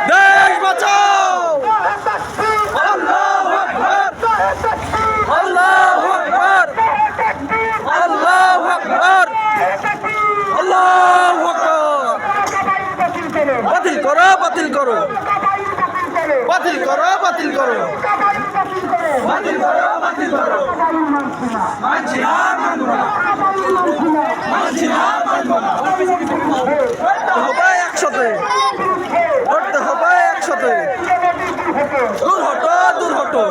দেশ বাঁচাও। আল্লাহু আকবার, আল্লাহু আকবার, আল্লাহু আকবার, আল্লাহু আকবার। বাতিল করো, বাতিল করো, বাতিল করো, বাতিল করো, বাতিল করো, বাতিল করো। মানছি না, মানব না, মানছি না, মানব না। লড়তে হবে একসাথে, লড়তে হবে একসাথে। দূর হটো, দূর হটো।